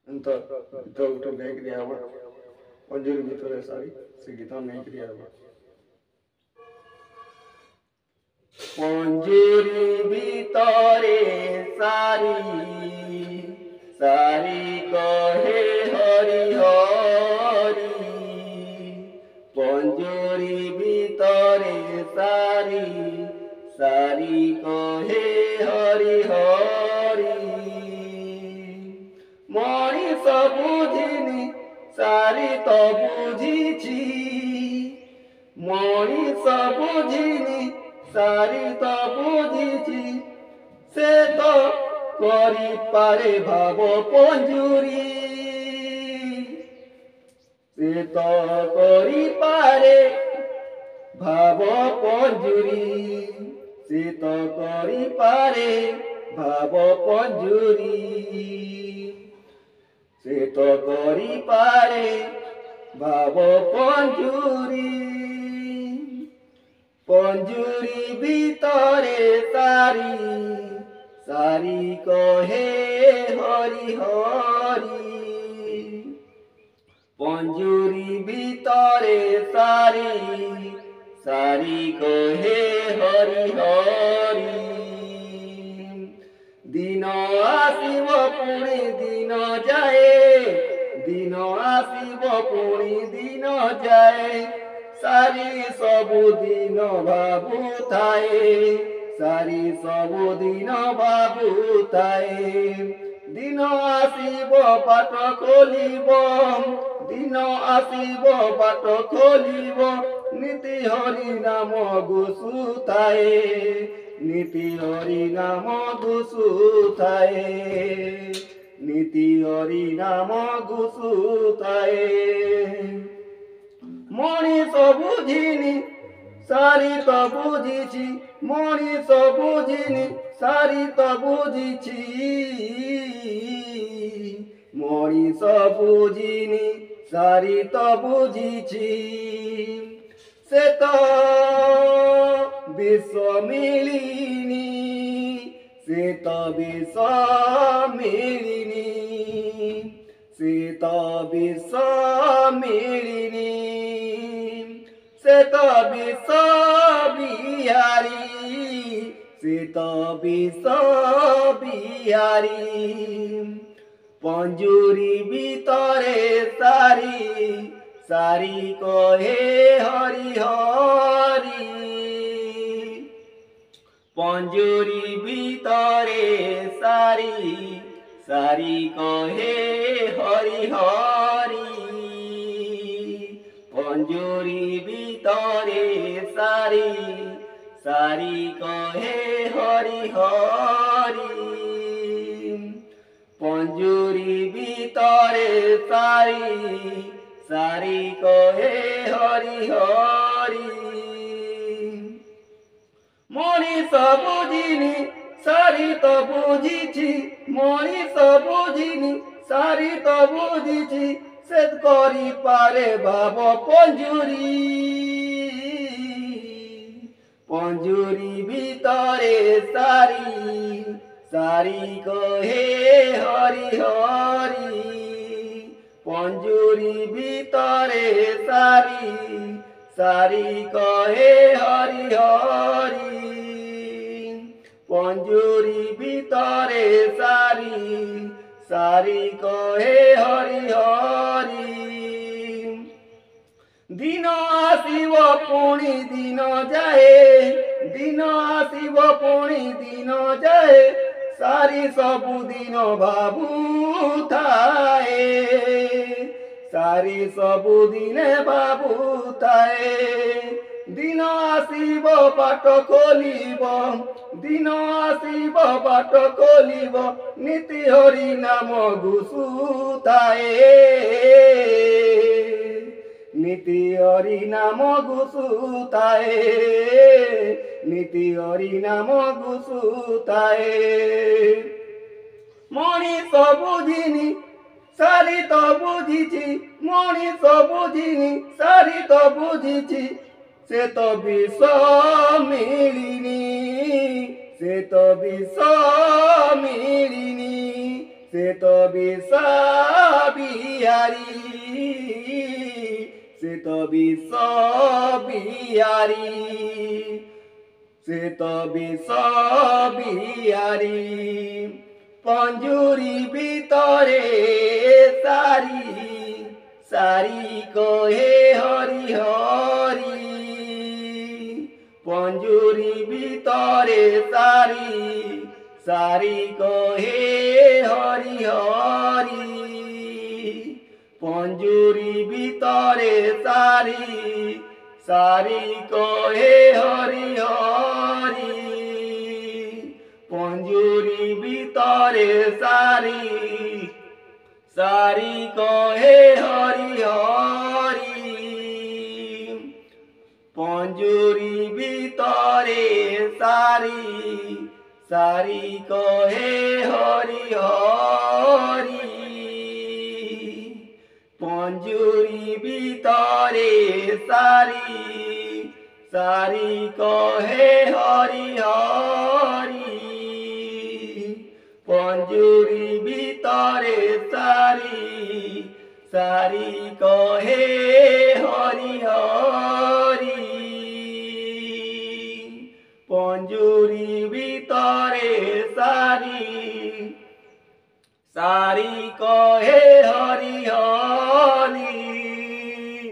ତ ଗୀତ ଗୋଟେ ନେଇକିରି ଆବା ମଞ୍ଜୁରୀ ଭିତରେ ସାରି ସେ ଗୀତ ନେଇକିରି ଆବା। ମଞ୍ଜୁରୀ ଭିତରେ ସାରି ସାରି କହେ ହରି ହରି, ମଞ୍ଜୁରୀ ଭିତରେ ସାରି ସାରି କହେ ହରି ହରି। ମଣିଷ ବୁଝିନି ସାରି ତ ବୁଝିଛି, ମଣିଷ ବୁଝିନି ସାରି ତ ବୁଝିଛି, ସେ ତ କରିପାରେ ଭାବ ପଞ୍ଜୁରୀ, ସେ ତ କରିପାରେ ଭାବ ପଞ୍ଜୁରୀ, ସେ ତ କରିପାରେ ଭାବ ପଞ୍ଜୁରୀ, ସେ ତ କରିପାରେ ଭାବ ପଞ୍ଜୁରୀ। ପଞ୍ଜୁରୀ ଭିତରେ ସାରି ସାରି କହେ ହରି ହରି, ପଞ୍ଜୁରୀ ଭିତରେ ସାରି ସାରି କହେ ହରି ହରି। ଦିନ ଆସିବ ପୁଣି ଦିନ ଯାଏ, ଦିନ ଆସିବ ପୁଣି ଦିନ ଯାଏ, ସାରି ସବୁଦିନ ଭାବୁଥାଏ, ସାରି ସବୁଦିନ ଭାବୁଥାଏ। ଦିନ ଆସିବ ବାଟ ଖୋଲିବ, ଦିନ ଆସିବ ବାଟ ଖୋଲିବ, ନୀତି ହରି ନାମ ଘୋଷୁଥାଏ, ନୀତି ହରି ନାମ ଘୋଷୁଥାଏ, ନୀତି ହରି ନାମ ଘୋଷୁଥାଏ। ମଣିଷ ବୁଝିନି ସାରି ତ ବୁଝିଛି, ମଣିଷ ବୁଝିନି ସାରି ତ ବୁଝିଛି, ମଣିଷ ବୁଝିନି ସାରି ତ ବୁଝିଛି, ସେ ତ ବିଷ ମିଳିନି, ସେ ତ ବିଷ ମିଳିନି, ସେ ତ ବିଷ ମିଳିନି, ସେ ତ ବିଷ ବିହାରୀ, ସେ ତ ବିଷ ବିହାରୀ। ପଞ୍ଜୁରୀ ଭିତରେ ସାରି ସାରି କହେ ହରି ହରି, ପଞ୍ଜୁରୀ ଭିତରେ ସାରି ସାରି କହେ ହରି ହରି, ପଞ୍ଜୁରୀ ভিতরে সারি সারি কহে হরি হরি, পঞ্জুরি ভিতরে সারি সারি কহে হরি হরি। মনিষ বুঝিনি সারি তো বুঝিছি, মনিষ বুঝিনি সারি তো বুঝিছি, সে করি পারে ভাব পঞ্জুরি, পঞ্জুরি ভিতরে সারি সারি কহে হরি হরি, পঞ্জুরি ভিতরে সারি সারি কহে হরি হরি, পঞ্জুরি ভিতরে সারি সারি কহে হরি হরি। দিন আসিব পুଣି দিন যাଏ, দিন আসিব পুଣି দিন যাଏ, সারি ସବୁଦିନ ଭାବୁଥାଏ, ସାରି ସବୁଦିନେ ଭାବୁଥାଏ। ଦିନ ଆସିବ ବାଟ ଖୋଲିବ, ଦିନ ଆସିବ ବାଟ ଖୋଲିବ, ନୀତି ହରି ନାମ ଘୋଷୁଥାଏ, ନୀତି ହରି ନାମ ଘୋଷୁଥାଏ, ନୀତି ହରି ନାମ ଘୋଷୁଥାଏ। ମଣିଷ ବୁଝିନି সারি তো বুঝিছি, মনিষ বুঝিনি সারি তো বুঝিছি, সে তো বিষ মিলিনি, সে তো বিষ মিলিনি, সে তো বিশ্ববিহারী, সে তো বিশ্ববিহারী, সে তো বিশ্ববিহারী। পঞ্জুরি ভিতরে সারি সারি কহে হরি হরি, পঞ্জুরি ভিতরে সারি সারি কহে হরি হরি, পঞ্জুরি ভিতরে সারি সারি কহে হরি হরি, পঞ্জুরি ভিতরে সারি সারি কহে হরি হরি, পঞ্জুরি ভিতরে সারি সারি কহে হরি হরি, পঞ্জুরি ভিতরে সারি সারি কহে হরি হরি, পঞ্জুরি ভিতরে সারি সারি কহে হরি হরি, পঞ্জুরি ভিতরে সারি সারি